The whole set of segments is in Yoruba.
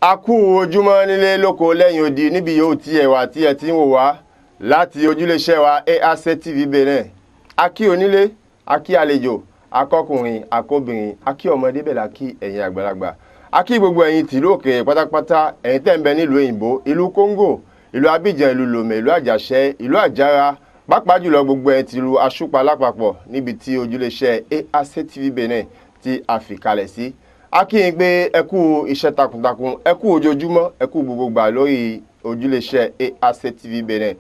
A kú ojúmọ́ nílé lóko lẹ́yìn odi níbi yóò tí ẹ wà tí ẹ ti ń wò wá láti ojúléṣẹ́ wa AAC TV Benin. A kí onílé, a kí àlejò, akọkùnrin, akóbìnrin, a kí ọmọdé bẹ́ẹ̀ la kí ẹ̀yin àgbàlagbà. A kí gbogbo ẹ̀yin tìlú òkè pátápátá, ẹ̀yin tẹ́ ń bẹ nílùú Òyìnbó, ìlú Congo, ìlú Abidjan, ìlú Lomé, ìlú Àjàṣẹ́, ìlú Àjàrà, pàápàá jùlọ gbogbo ẹ̀yin tìlú Aṣúpa lápapọ̀ níbi tí ojúléṣẹ́ AAC TV Benin tí a fi kalẹ̀ sí. A kí yín pé ẹ kú iṣẹ́ takuntakun, ẹ kú ojoojúmọ́, ẹ kú gbogbo gbà lórí ojúléṣẹ́ AAC TV Benin.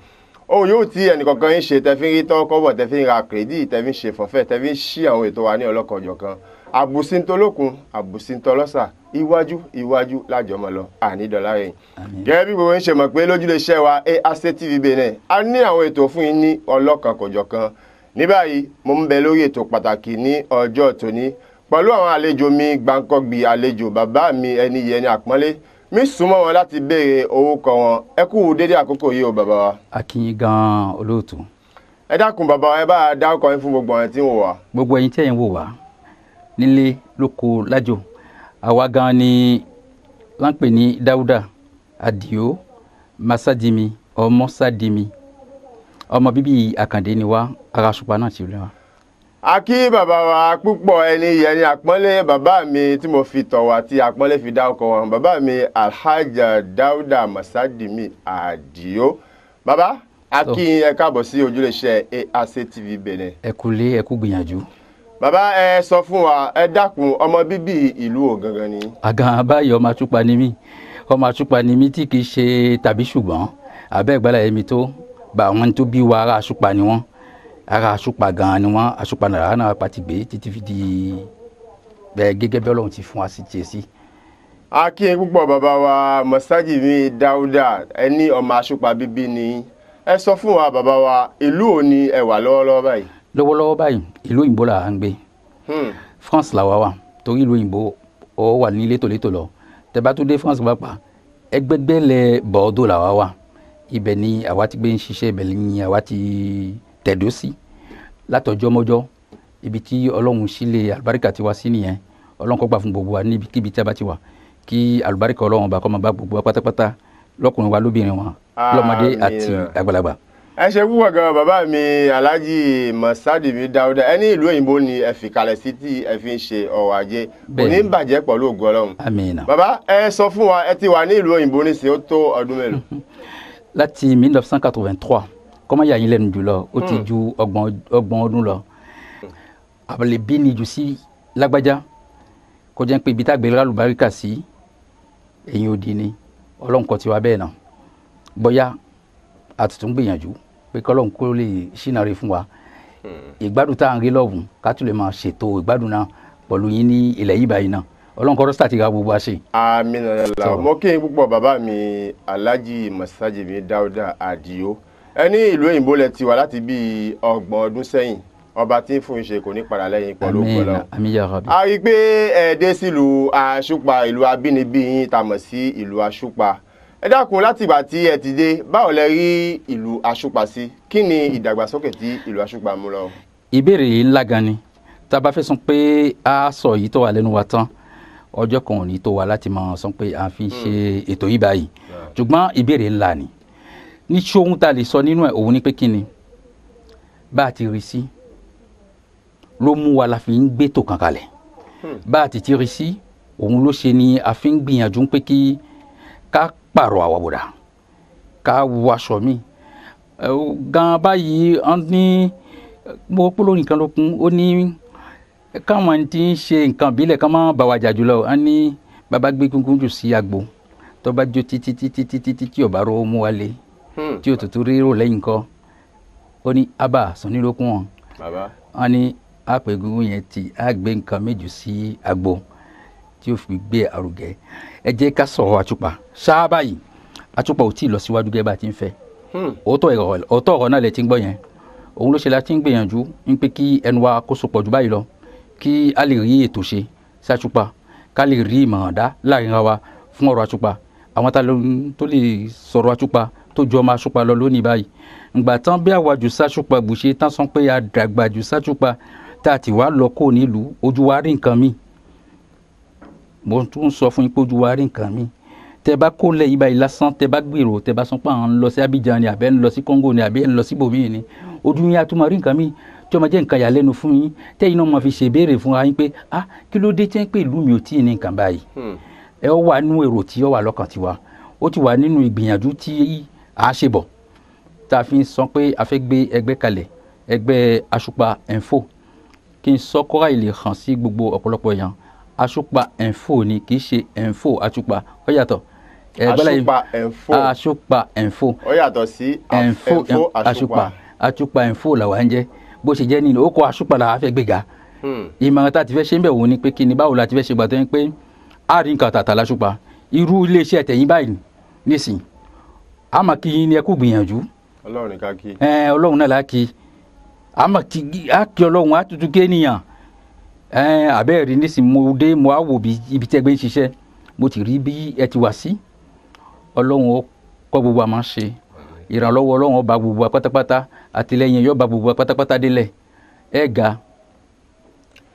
Ohun yóò tí ẹnìkankan yín ṣe tẹ́fí rí tọ́kọ́bọ̀ tẹ́fí ra kìrìdì tẹ́fí ṣe fọ̀fẹ́ tẹ́fí ṣí àwọn ètò wa ní ọlọ́kanòjọ̀kan. Àbùsíntolókun, àbùsíntọlọ́sà, iwájú lájọmọ lọ, ànídọ́lá rẹ̀. Gẹ́gẹ́ bí gbogbo ń ṣe mọ̀ pé lójúléṣẹ́ wa AAC TV Benin, a ní àwọn ètò fún yín ní ọlọ́kanòjọ̀kan. Ní báyìí, mo ń bẹ lórí ètò pàtàkì ní ọjọ́ tòní pẹ̀lú àwọn àlejò mi gbàǹkọ́gbì àlejò bàbá mi ẹni yẹn ní àpọ́nlé mi súnmọ́ wọn láti béèrè orúkọ wọn. Ẹ kú dédé àkókò yìí o bàbá wa. A kí yín gan olóòtú. Ẹ dákun bàbá wa, ẹ bá dárúkọ yín fún gbogbo àwọn tí ń wò wá. Gbogbo ẹ̀yin tí ẹ̀ ń wò wá nílé lóko lájò, àwa gan ni láǹpẹ̀ ní Dáúdà Àdìó Masadimi ọmọ Sádimi, ọmọ bíbí Àkàndé ni wá, ará Aṣúpa náà ti rí wa. A kí bàbá wa púpọ̀ ẹni yẹn ní àpọ́nlé bàbá mi tí mo fi tọ̀wọ̀ àti àpọ́nlé fi dárúkọ wọn. Bàbá mi Alhaja Dáúdà Masadimi Àdìó. Bàbá, a kí ẹ káàbọ̀ sí ojúléṣẹ́ AAC TV Benin. Ẹ kú lé, ẹ kú gbìyànjú. Bàbá, ẹ sọ fún wa, ẹ dákun ọmọ bíbí ìlú wo gangan ni? Àgàn báyìí ọmọ Aṣúpa ni mí, ọmọ Aṣúpa ni mí tí kì í ṣe tàbí ṣùgbọ́n àbẹ́ ìgbàlá ẹ̀mí tó bá àwọn tó bí wa ará Aṣúpa ni wọ́n. Ará Aṣúpa gan ni wọ́n, Aṣúpa náà pàtì gbé títí fi di gẹ́gẹ́ bí Ọlọ́run ti fún wa sí tiẹ̀ sí. A kí yín púpọ̀ bàbá wa Masadimi Dáúdà, ẹni ọmọ Aṣúpa bíbí ni. Ẹ sọ fún wa bàbá wa, ìlú wo ni ẹ wà lọ́wọ́lọ́wọ́ báyìí? Lọ́wọ́lọ́wọ́ báyìí ìlú Òyìnbó là ń gbé. France là wà torí ìlú Òyìnbó ọ wà ní létòlétò lọ. Tẹ́ bá tó dé France pàápàá ẹgbẹ́gbẹ́lẹ̀ Bordeaux là wà. Ibẹ̀ ni àwa ti gbé ń ṣiṣẹ́, ibẹ̀ ni àwa ti tẹ̀dó sí látọjọ́ mọ́jọ́. Ibi tí Ọlọ́run sílẹ̀ àlùbáríkà ti wá sí nìyẹn. Ọlọ́run kó gbà fún gbogbo wa níbikíbi tí a bá ti wà, kí àlùbáríkà Ọlọ́run bá kó máa bá gbogbo wa pátápátá, lọ́kùnrin wa lóbìnrin wọn, lọ́mọdé àti àgbàlagbà. Ẹ ṣe púpọ̀ gan bàbá mi Alhaji Masadimi Dáúdà, ẹni ìlú Òyìnbó ni ẹ fi kalẹ̀ sí tí ẹ fi ń ṣe ọrọ̀ ajé, kò ní bàjẹ́ pẹ̀lú ògo Ọlọ́run. Àmín. Bàbá, ẹ sọ fún wa, ẹ ti wà ní ìlú Òyìnbó nísìnyí ó tó ọdún mélòó? Láti 1983 kọ́mọ yà yín lẹ́nu jùlọ ó ti ju ọgbọ̀n ọdún lọ. Àbẹ̀lẹ̀ bí ni jù sí lágbájá kó jẹ́ pé ibi tá gbé lálùbáríkà sí ẹ̀yìn òdì ni Ọlọ́run kọ́ ti wá bẹ́ẹ̀ náà. Bóyá àtúntún gbìyànjú pé kọ́lọ́run kó lè ṣínàre fún wa. Ìgbádùn tá à ń rí lọ́hùn ká tún lè máa ṣètò ìgbádùn náà pẹ̀lú yín ní ilẹ̀ yìí báyìí náà. Ọlọ́run kọ́ rọ́sítà ti ra gbogbo wa ṣe. Àmín. Mo kí yín púpọ̀ bàbá mi Alhaji Masadimi Dáúdà Àdìó. Ẹni ìlú Òyìnbó lẹ ti wà láti bí ọgbọ̀n ọdún sẹ́yìn, ọba tí ń fún iṣẹ́ kò ní padà lẹ́yìn pẹ̀lú ọpọlọ. Àmín ya Rabbi. A rí i pé ẹ dé sílùú Aṣúpa, ìlú abínibí yín tá mọ̀ sí ìlú Aṣúpa. Ẹ dákun láti ìgbà tí ẹ ti dé, báwo lẹ rí ìlú Aṣúpa sí? Kí ni ìdàgbàsókè tí ìlú Aṣúpa mú lọ? Ìbéèrè ńlá gan ni. Tá a bá fẹ́ sọ pé a sọ yìí tó wà lẹ́nu wa tán, ọjọ́ kan ò ní tó wa láti máa sọ pé a fi ń ṣe ètò yìí báyìí. Ṣùgbọ́n ìbéèrè ńlá ni. Ní ṣé ohun tá a lè sọ nínú ẹ̀ òun ni pé kí ni bá a ti rí sí ló mú wa la fi ń gbé tò kan kalẹ̀. Bá a ti rí sí òun ló ṣe ni a fi ń gbìyànjú pé kí ká pààrọ̀ àwàbọ̀dà ká wọ aṣọ mi. Gan báyìí wọ́n ní mo polo nìkan lókun, ó ní káwọn tí ń ṣe nǹkan ìbílẹ̀ ká má bà wá jà jùlọ. Wọ́n ní bàbá gbé gungun jù sí agbo tó bá jó títí tí ò bá rọ́ mú wa lé tí òtútù rírò lẹ́yìn kọ́. Ó ní abba sanilókun wọn. Wọ́n ní àpè gungun yẹn tí a gbé nǹkan méjì sí agbo tí ó fi gbé àrùgẹ́. Ẹ jẹ́ ká sọ̀rọ̀ Aṣúpa ṣáábà yìí. Aṣúpa ò tí ì lọ síwájú gẹ́gẹ́ bá ti ń fẹ́. Òótọ́ ọ̀rọ̀ náà lẹ ti ń gbọ́ yẹn. Òun ló ṣe la ti ń gbìyànjú ń pé kí ẹnu wa kó sopọ̀ jù báyìí lọ, kí a lè rí ètò ṣe sí Aṣúpa, ká lè rí ìmọ̀ràn dá láàrin wa fún ọ̀rọ̀ Aṣúpa. Àwọn tó lè sọ̀rọ̀ Aṣúpa tó jọ ọmọ Aṣúpa lọ lónìí báyìí. Ìgbà tán bí àwa jù sáṣúpa bùṣe tán sọ pé a dàgbà jù sáṣúpa tá a ti wá lọ kó nílùú, ojú wa rí nǹkan mi. Mo tún sọ fún yín pé ojú wa rí nǹkan mi. tẹ bá kó lẹ̀ yìí báyìí lásán tẹ bá gbèrò tẹ bá sọ pé à ń lọ sí Abidjan ni àbẹ́ ń lọ sí Congo ni àbẹ́ ń lọ sí bòmí ni ojú yín àtúmọ̀ rí nǹkan mi tí ó máa jẹ́ nǹkan yàlẹ́nu fún yín tẹ́yìn náà máa fi ṣèbéèrè fún wa yín pé kí ló dé tí ń pè ìlú mi ò tí ì ní nǹkan báyìí ẹ ó wà nínú èrò tí ó wà lọ́kàn tiwa ó ti wà nínú ìgbìyànjú tí a ṣe bọ̀ tá a fi ń sọ pé a fẹ́ gbé ẹgbẹ́ kalẹ̀ ẹgbẹ́ Àṣùpà Info kí n sọ kọ́ra ìlè hàn sí gbogbo ọ̀pọ̀lọpọ̀ èèyàn Àṣùpà Info ni kì í ṣe Info Àṣùpà ó yàtọ̀ Àṣùpà Info Àṣùpà Info ó yàtọ̀ sí Info Àṣùpà Àṣùpà Info làwa ń jẹ́ bó ṣe jẹ́ nínú ó kọ́ Àṣùpà làwa fẹ́ gbéga ìmọ̀ràn tá a ti fẹ́ ṣe ń bẹ̀ wò ni pé kí ni báwo la ti fẹ́ ṣe gbà tó ń pé a rí nǹkan tàtà l'Àṣùpà irú iléeṣẹ́ tẹ̀yìn báyìí nísìnyí a máa kí yín ní ẹ kú gbìyànjú Ọlọ́run ní ká kí Ọlọ́run náà la kí a máa kí Ọlọ́run á tutù kéènìyàn àbẹ́ẹ̀rí nísìnyí mo dé mo á wò bí ibi tẹ́gbẹ́ ń ṣiṣẹ́ mo ti rí bí ẹ ti wà sí Ọlọ́run ó kọ́ gbogbo àmọ́ ṣe ìrànlọ́wọ́ Ọlọ́run ó bá gbogbo wa pátápátá àtìlẹ́yìn yóò bá gbogbo wa pátápátá délẹ̀ ẹ ga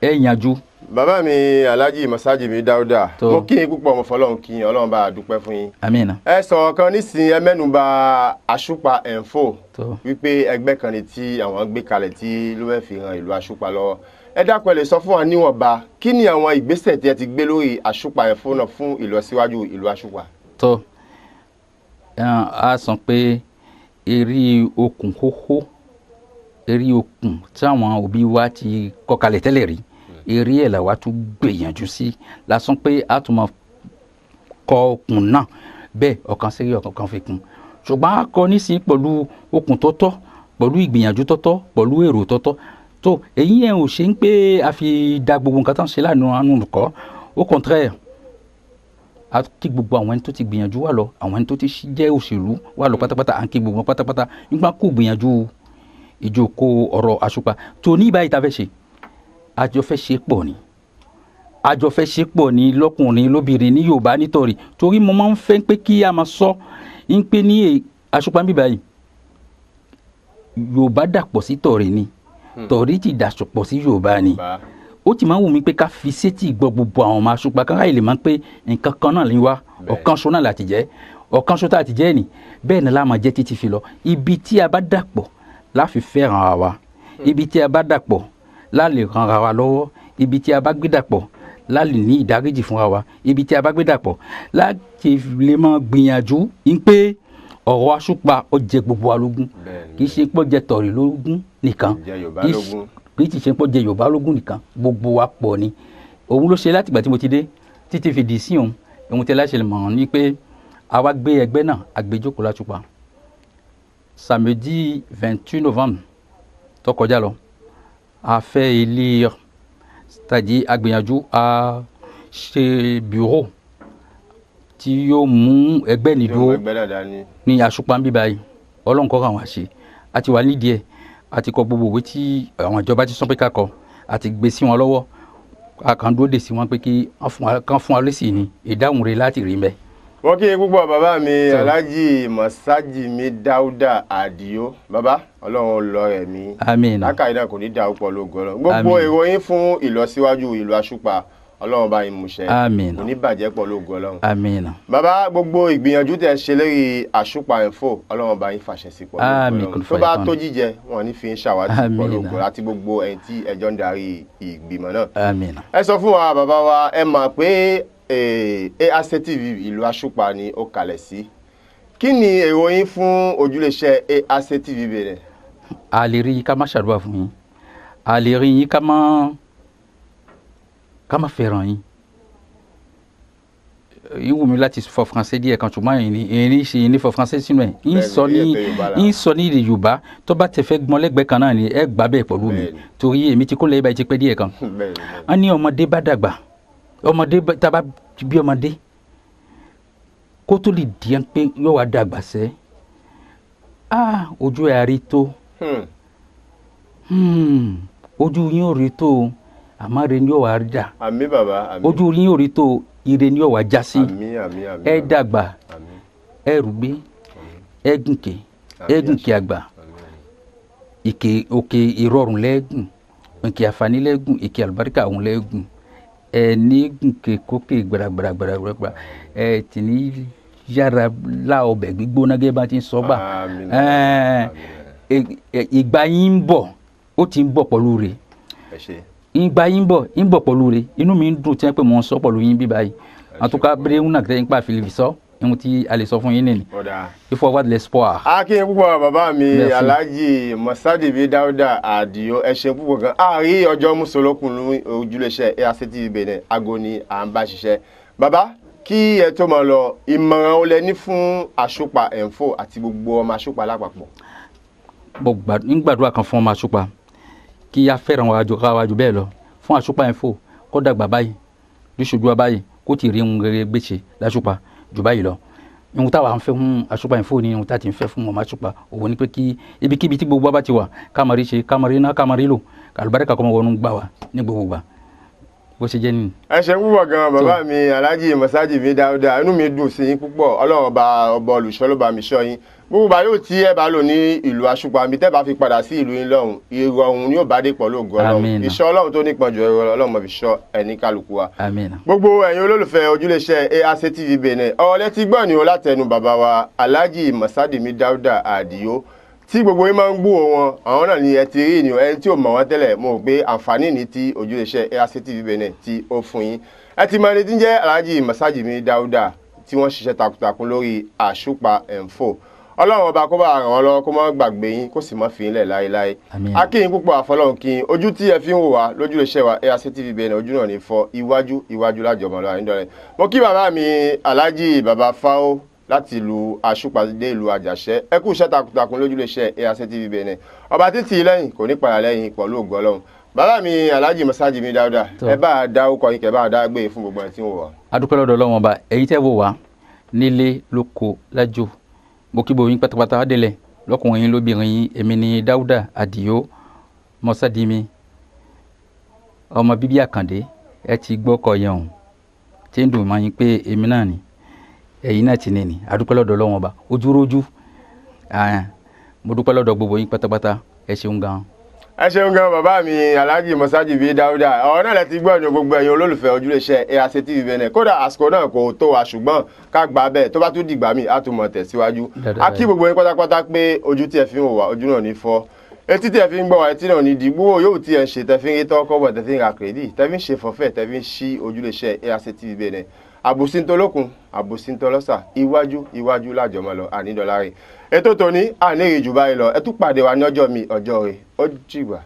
ẹ yànjú. bàbá mi Alhaji Masajimi Dauda mo kí yín púpọ̀ mo fọlọ́run kí yín Ọlọ́run bá a dúpẹ́ fún yín. Àmín. ẹ sọ̀rọ̀ kan nísìnyí ẹ mẹ́nuba Àṣùpà Info wípé ẹgbẹ́ kan ni tí àwọn gbé kalẹ̀ tí ló fẹ́ fi ran ìlú Àṣùpà lọ́wọ́ ẹ dákun ẹ lè sọ fún wa níwọ̀nba kí ni àwọn ìgbésẹ̀ tí ẹ ti gbé lórí Àṣùpà Info náà fún ìlọsíwájú ìlú Àṣùpà. tó a sọ pé eré okùn kókó eré okùn tí àwọn òbí wa ti kọ́ kalẹ̀ tẹ́lẹ̀ rí eré ẹ̀ làwa tún gbìyànjú sí lásán pé a tún máa kọ okùn náà bẹ́ẹ̀ ọ̀kan sí ọ̀kan fi kún ṣùgbọ́n a kọ nísìnyí pẹ̀lú okùn tó tọ́ pẹ̀lú ìgbìyànjú tó tọ́ pẹ̀lú èrò tó tọ́ tó èyí yẹn ò ṣe ń pé a fi da gbogbo nǹkan tó ń ṣe lánàá àánú kọ́ au contraire a kí gbogbo àwọn ẹni tó ti gbìyànjú wà lọ àwọn ẹni tó ti jẹ́ òṣèlú wà lọ pátápátá à ń kí gbogbo wọn pátápátá nígbà kó gbìyànjú ìjókòó ọ̀rọ̀ Àṣùpà tó ní báyìí tá a fẹ́ ṣe àjọ fẹ́ ṣe pọ̀ ni àjọ fẹ́ ṣe pọ̀ ni lọ́kùnrin lóbìnrin ní Yorùbá nítorí torí mo máa ń fẹ́ pé kí a máa sọ ń pé ní Àṣùpà ń bí báyìí Yorùbá dàpọ̀ sí tọ̀rí ni tọ̀rí ti dàpọ̀ sí Yorùbá ni ó ti máa ń wù mí pé ká fi sétí gbọ́ gbogbo àwọn ọmọ Àṣùpà kan láì lè máa ń pé nǹkan kan náà ní wá ọ̀kan ṣo náà láti jẹ́ ọ̀kan ṣo tá a ti jẹ́ ni bẹ́ẹ̀ ni láà máa jẹ́ títí fi lọ ibi tí a bá dàpọ̀ láfi fẹ́ràn ara wa ibi tí a bá dàpọ̀ láàlè ran ara wa lọ́wọ́ ibi tí a bá gbé dàpọ̀ láàlè ní ìdáríjì fúnra wa ibi tí a bá gbé dàpọ̀ láti lè máa gbìyànjú ń pé ọ̀rọ̀ Àṣùpà ó jẹ gbogbo wa lógún kì í ṣe pé ó jẹ tọ̀rí lógún nìkan kì í ṣe pé ó jẹ Yorùbá lógún nìkan gbogbo wa pọ̀ ni òun ló ṣe láti ìgbà tí mo ti dé títí fi dì sí òun ohun tí aláṣẹ mọ̀ ní pé àwa gbé ẹgbẹ́ náà àgbéjókòó l'Àṣùpà samedi 28 novembre tó kọjá lọ a fait élire c'est-à-dire agbìyànjú a ṣe bureau tí yóò mú ẹgbẹ́ nìdúró ní Àṣùpà ń bí báyìí Ọlọ́run kọ́ àwọn àṣẹ àti wà nídìí ẹ̀ àti kọ gbogbo òwe tí àwọn ìjọba ti sọ pé ká kọ àti gbé sí wọn lọ́wọ́ a kàn dúró dè sí wọn pé kí wọ́n fún wa lésì ní ìdáhùn rẹ̀ láti rí mẹ́. wọ́n kí n púpọ̀ bàbá mi Alhaji Masajimi Dauda Adio bàbá Ọlọ́run lọ ẹ̀mí àmín lákàáyé náà kò ní dá púpọ̀ lógo Ọlọ́run gbogbo ìròyìn fún ìlọsíwájú ìlú Àṣùpà Ọlọ́run bá yín múṣẹ kò ní bàjẹ́ pọ̀ lógo Ọlọ́run àmín bàbá gbogbo ìgbìyànjú tẹ́ ṣe lórí Àṣùpà Info Ọlọ́run bá yín fàṣẹ sí pọ̀ lógo Ọlọ́run tó bá tó jíjẹ wọn ní fi ń ṣàwádìí pọ̀ lógo àti gbogbo ẹ̀yin tí ẹjọ́ ń darí ìgbìmọ̀ náà àmín ẹ sọ fún wa bàbá wa ẹ mọ̀ pé AAC TV ìlú Àṣùpà ni ó kalẹ̀ sí kí ni èrò yín fún ojúléṣẹ́ AAC TV bẹ̀rẹ̀. a lè rí ká má ṣàdúrà fún yín a lè rí yín ká má fẹ́ràn yín yín wù mí láti fọ français díẹ̀ kan ṣùgbọ́n èyí ṣe ní fọ français sínú ẹ̀ yín sọ ní èdè Yorùbá tó bá tẹ fẹ́ gbọ́n lẹ́gbẹ̀ẹ́ kan náà ni ẹ gbà bẹ́ẹ̀ pẹ̀lú mi torí èmi ti kó lẹ́yìn báyìí ti pẹ́ díẹ̀ kan wọ́n ní ọmọdé bá dàgbà ọmọdé tá a bá bí ọmọdé kó tó lè di pé yóò wá dàgbà sẹ́ ojú ẹ̀ àrí tó ojú yín ò rí tó àmọ́ rẹ ni yóò wá rí dà àmín bàbá àmín ojú yín ò rí tó ire ni yóò wá já sí àmín àmín àmín ẹ dàgbà ẹ rúgbé ẹ gùnkè àgbà ìkè òkè ìrọ̀rùn lẹ́gùn ìkè àǹfààní lẹ́gùn ìkè àlùbáríkà òun lẹ́gùn ẹ ní gùnkè kókè gbàràgbàràgbàràgbà ẹ tì ní yára lá ọbẹ̀ gbígbóná gẹ́gẹ́ bá ti ń sọ gbà ìgbà yín ń bọ̀ ó ti ń bọ̀ pẹ̀lú rẹ̀ ìgbà yín ń bọ̀ pẹ̀lú rẹ̀ inú mi ń dùn tí wọ́n pè mọ́ sọ pẹ̀lú yín bí báyìí àtúkà bẹ́rẹ̀ ń nàgẹ́ ń pa fìlì sọ ohun tí a lè sọ fún yín nìyí il faut avoir de l'espoir. akin púpọ̀ bàbá mi Alhaji Mossadimi Dauda Adio ẹ ṣé púpọ̀ gan àárí ọjọ́ mùsùlùkùn ojúlẹ̀ṣẹ̀ ARC-TV Benin aago ni à ń bá ṣiṣẹ́ bàbá kí ẹ tó máa lọ ìmọ̀ràn olè ní fún Àṣùpá Info àti gbogbo ọmọ Àṣùpá lápapọ̀. ń gbàdúrà kan fún ọmọ Àṣùpá kí a fẹ́ràn wájú bẹ́ẹ̀ lọ fún Àṣùpá Info kó dàgbà báyìí lóṣooṣù wa báyìí kó ti rí ohun rere gbèsè l'Àṣùpá jù báyìí lọ ohun táwa ń fẹ́ fún Àṣùpá Info ni ohun tá ti ń fẹ́ fún ọmọ Àṣùpá òun ni pé kí ibikíbi tí gbogbo wa bá ti wà kámarí ṣe kámarí ná kámarí lò àlùbáríkà kọ́mọ wọnú gbà wá ní gbogbo gbà bó ṣe jẹ́ nìyí. ẹ ṣé púpọ̀ gan bàbá mi Alhaji Mossadimi Dauda inú mi dùn sí yín púpọ̀ ọlọ́run ọba olùṣọ́ ló bá mi ṣọ́ yín gbogbo bá yóò tí ẹ bá lò ní ìlú Àṣùpá mi tẹ́ bá fi padà sí ìlú yín lọ́hùn ìrọ̀rùn yóò bá dé pẹ̀lú ògo ọlọ́run ìṣọ́ ọlọ́run tó nípọn jù ẹ̀rọ ọlọ́run mọ̀ fi ṣọ́ ẹni kálukú wa. gbogbo ẹ̀yin olólùfẹ́ ojúlẹ̀ṣẹ̀ ARC-TV Benin ọ̀rọ̀ lẹ́tí gbọ́ ni o látẹnu bàbá wa Alhaji Mossadimi Dauda Adio tí gbogbo yín máa ń gbúwò wọn àwọn náà ni ẹ ti rí ni ẹni tí ò mọ̀ wọ́n tẹ́lẹ̀ mo rò pé àǹfààní ní ti ojúlẹ̀ṣẹ̀ ARC-TV Benin tí ó fún yín ẹ ti mọ ẹni tí ń jẹ́ Alhaji Mossadimi Dauda tí wọ́n ṣiṣẹ́ takuntakun lórí Àṣùpá Info ọlọ́run ọba kó bá ràn wọ́n lọ́wọ́ kó má gbàgbé yín kó sì má fi yín lẹ̀ láéláé akíyín púpọ̀ àfọlọ́run kí yín ojú tí ẹ fi ń wò wá lójúlẹ̀ṣẹ̀ wa ARC-TV Benin ojú náà ní fọ́ iwájú lájọmọ́ lọ́wọ́ àyíndọ́rẹ́ mo kí bàbá mi Alhaji bàbá Fáó láti ìlú Àṣùpá dé ìlú Àjàṣẹ́ ẹ kú iṣẹ́ takuntakun lójúlẹ̀ṣẹ̀ ARC-TV Benin ọba títí lẹ́yìn kò ní padà lẹ́yìn pẹ̀lú ògo ọlọ́run bàbá mi Alhaji Mossadimi Dauda ẹ bá a dá orúkọ yín kẹ bá a dá gbé fún gbogbo ẹ tí ń wò wá. adúpẹ́ lọ́dọ̀ ọlọ́run ọba èyí tẹ́ wò wá nílé lóko lájò mo kí gbogbo yín pátápátá délẹ̀ lọ́kùnrin yín lóbìnrin yín èmi ni Dauda Adio Mossadimi ọmọ bíbí Àkàndé ẹ ti gbọ́ kọ yẹn o tí ń dùn mọ́ yín pé èmi náà ni ẹ̀yin náà ti ní ni adúpẹ́ lọ́dọ̀ ọlọ́run ọba ojúrójú mo dúpẹ́ lọ́dọ̀ gbogbo yín pátápátá ẹ ṣeun gan. ẹ ṣeun gan bàbá mi Alhaji Mossadimi Dauda ọ̀rọ̀ náà lẹ ti gbọ́ ní gbogbo ẹ̀yin olólùfẹ́ ojúlẹ̀ṣẹ̀ ARC-TV Benin kódà àsìkò náà kò tó wa ṣùgbọ́n ká gbà bẹ́ẹ̀ tó bá tún dìgbà míì á tún mọ̀ tẹ̀síwájú a kí gbogbo yín pátápátá pé ojú tí ẹ fi ń wò wá ojú náà ní fọ́ etí tí ẹ fi ń gbọ́ wá etí náà ní dìgbò yóò tí ẹ ń ṣe tẹ fi ń rí tọ́kọ́ bọ̀ tẹ fi ń ra kìrìdì tẹ fi ń ṣe fọ́fẹ́ tẹ fi ń ṣí ojúlẹ̀ṣẹ̀ ARC-TV Benin àbòsíntolókun àbòsíntolọ́sà iwájú lájọmọ́ lọ ànídọ́lárẹ̀ ètò tòní àníyàn jù báyìí lọ ẹ tún pàdé wa ní ọjọ́ mi ọjọ́ rẹ̀ ó jìgbà.